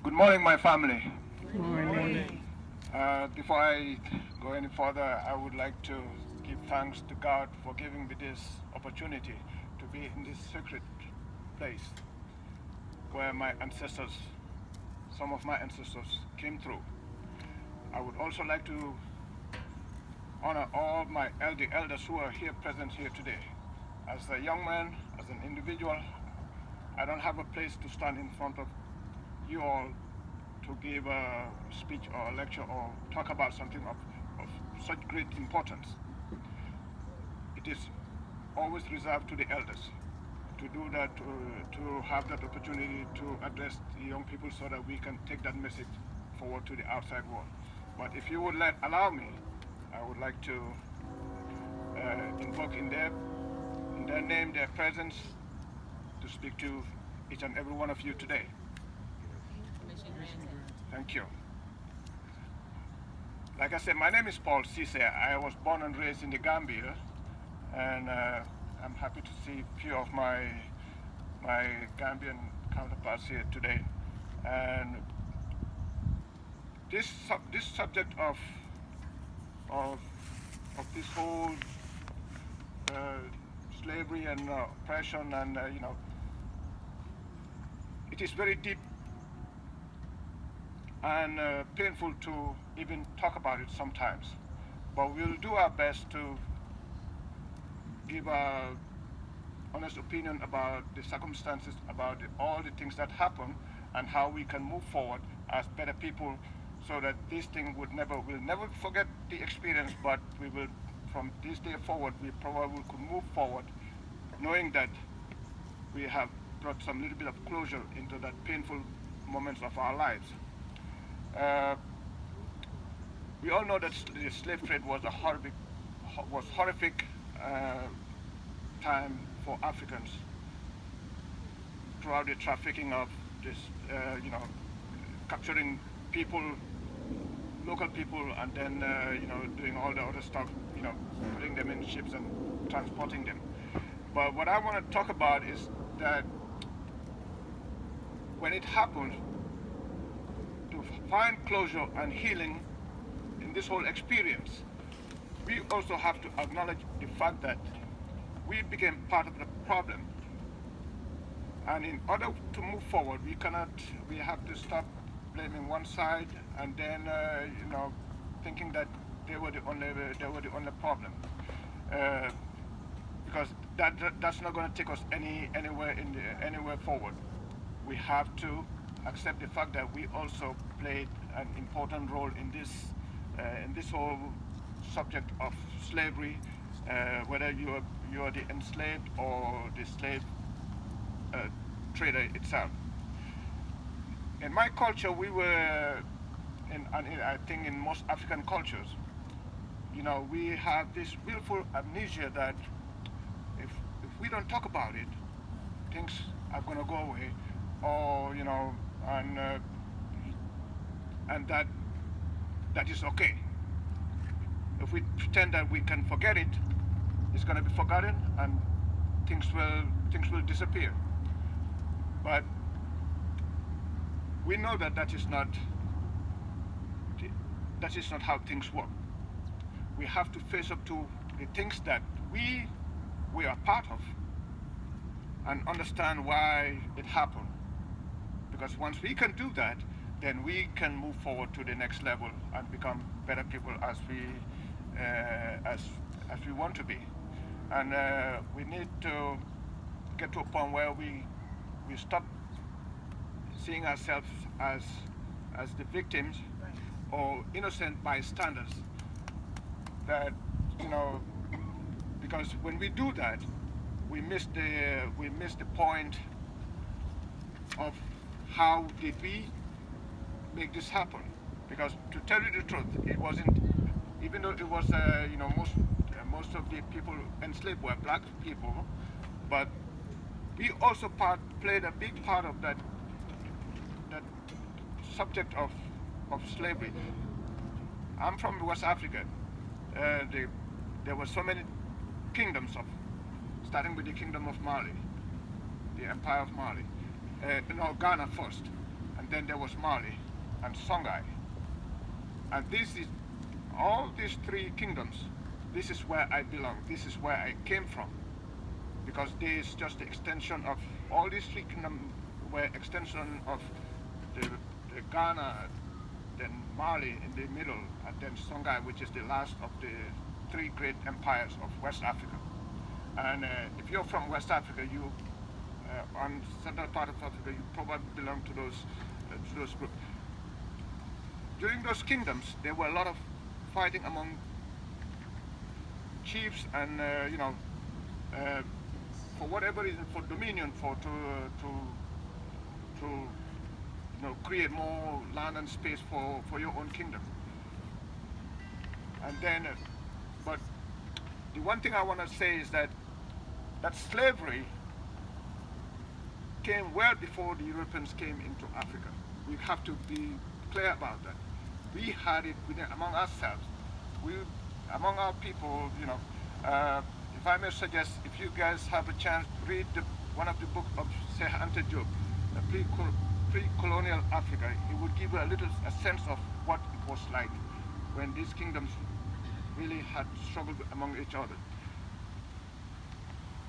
Good morning, my family. Morning. Before I go any further, I would like to give thanks to God for giving me this opportunity to be in this sacred place where my ancestors, some of my ancestors, came through. I would also like to honor all my elders who are here present here today. As a young man, as an individual, I don't have a place to stand in front of you all to give a speech or a lecture or talk about something of such great importance. It is always reserved to the elders to do that, to have that opportunity to address the young people so that we can take that message forward to the outside world. But if you would allow me, I would like to invoke in their name, their presence, to speak to each and every one of you today. Thank you. Like I said, my name is Paul Cisse. I was born and raised in the Gambia, and I'm happy to see a few of my Gambian counterparts here today. And this subject of this whole slavery and oppression, and it is very deep and painful to even talk about it sometimes. But we'll do our best to give a honest opinion about the circumstances, about all the things that happen, and how we can move forward as better people, so that this thing we'll never forget the experience, but we will, from this day forward, we probably could move forward, knowing that we have brought some little bit of closure into that painful moments of our lives. We all know that the slave trade was horrific time for Africans throughout the trafficking of this, capturing people, local people, and then doing all the other stuff, putting them in ships and transporting them. But what I want to talk about is that when it happened, to find closure and healing in this whole experience, we also have to acknowledge the fact that we became part of the problem. And in order to move forward, we have to stop blaming one side and then, thinking that they were the only problem. Because that's not going to take us anywhere forward. We have to accept the fact that we also played an important role in this whole subject of slavery, whether you are the enslaved or the slave trader itself. In my culture, we were, and I think in most African cultures, we have this willful amnesia that if we don't talk about it, things are going to go away, or and that is okay. If we pretend that we can forget it, it's going to be forgotten, and things will disappear. But we know that is not how things work. We have to face up to the things that we are part of, and understand why it happened. Because once we can do that, then we can move forward to the next level and become better people as we want to be. And we need to get to a point where we stop seeing ourselves as the victims or innocent bystanders. That because when we do that, we miss the point of how did we make this happen. Because to tell you the truth, it wasn't, even though it was most of the people enslaved were black people, but we also played a big part of that subject of slavery. I'm from West Africa. There were so many kingdoms starting with the Kingdom of Mali, the Empire of Mali. Ghana first, and and then there was Mali and Songhai. And this is, all these three kingdoms, this is where I belong, this is where I came from. Because there is just the extension of, all these three kingdoms were extension of the Ghana, then Mali in the middle, and then Songhai, which is the last of the three great empires of West Africa. And if you're from West Africa, you, on central part of Africa, you probably belong to those groups. During those kingdoms, there were a lot of fighting among chiefs and, for whatever reason, for dominion, to create more land and space for your own kingdom. And then, but the one thing I want to say is that slavery came well before the Europeans came into Africa. We have to be clear about that. We had it among ourselves. Among our people, if I may suggest, if you guys have a chance, read one of the books of Sheikh Anta Diop, pre-colonial Africa. It would give you a sense of what it was like when these kingdoms really had struggled among each other.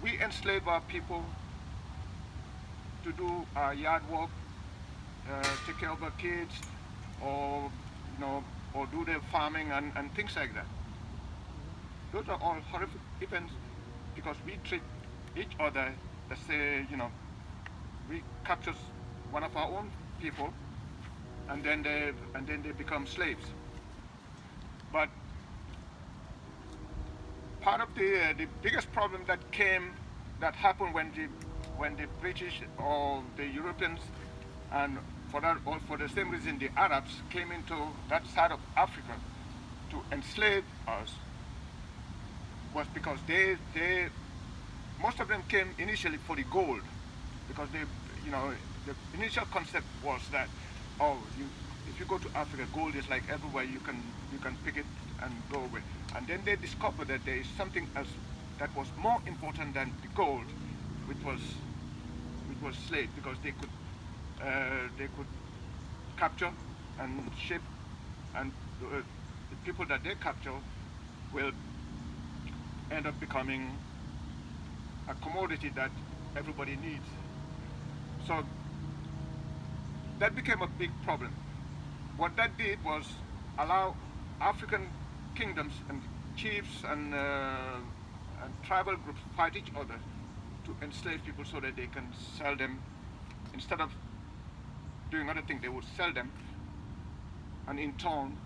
We enslaved our people to do our yard work, take care of our kids, or do their farming and things like that. Those are all horrific events because we treat each other, let's say, we capture one of our own people, and then they become slaves. But part of the biggest problem that happened when the British or the Europeans, and for the same reason the Arabs came into that side of Africa to enslave us, was because most of them came initially for the gold, because the initial concept was that, if you go to Africa, gold is like everywhere, you can pick it and go away. And then they discovered that there is something else that was more important than the gold, which was slave, because they could capture and ship, and the people that they capture will end up becoming a commodity that everybody needs. So that became a big problem. What that did was allow African kingdoms and chiefs and tribal groups fight each other to enslave people so that they can sell them. Instead of doing other things, they would sell them, and in turn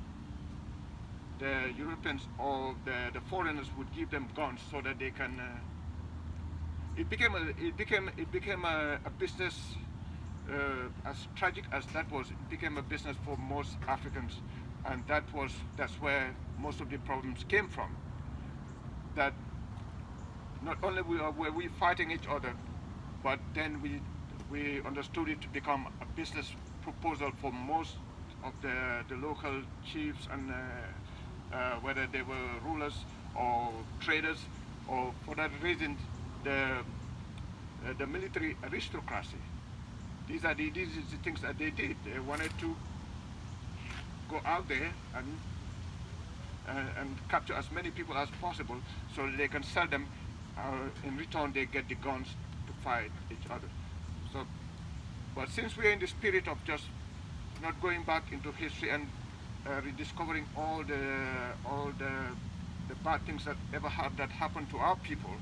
the Europeans or the foreigners would give them guns so that they can. It became a business. As tragic as that was, it became a business for most Africans, and that's where most of the problems came from. That not only were we fighting each other, but then we understood it to become a business proposal for most of the local chiefs, and whether they were rulers or traders, or for that reason the military aristocracy. These are the things that they did. They wanted to go out there and capture as many people as possible so they can sell them. In return, they get the guns to fight each other. So, but since we are in the spirit of just not going back into history and rediscovering all the bad things that that happened to our people,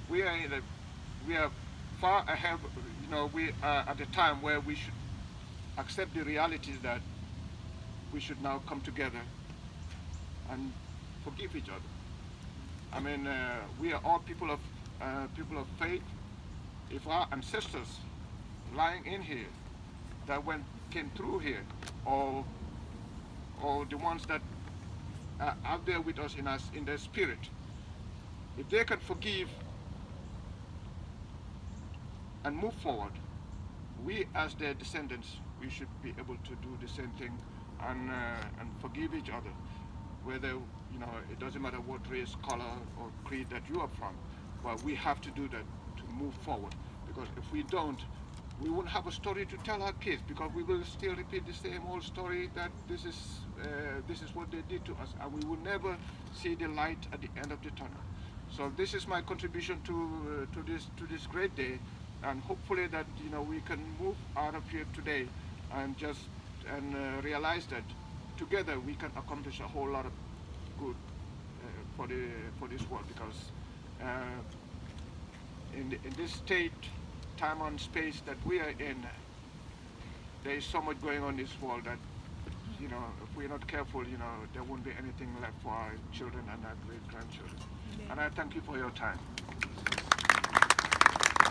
we are far ahead. We are at a time where we should accept the realities that we should now come together and forgive each other. I mean, we are all people of faith. If our ancestors lying in here that came through here, or the ones that are out there with us in their spirit, if they can forgive and move forward, we as their descendants, we should be able to do the same thing and forgive each other. Whether, it doesn't matter what race, color, or creed that you are from, but we have to do that to move forward. Because if we don't, we won't have a story to tell our kids, because we will still repeat the same old story that this is what they did to us, and we will never see the light at the end of the tunnel. So this is my contribution to this great day, and hopefully that we can move out of here today and realize that together we can accomplish a whole lot of good for this world, because in this state, time and space that we are in, there is so much going on in this world that if we're not careful, there won't be anything left for our children and our great grandchildren. And I thank you for your time.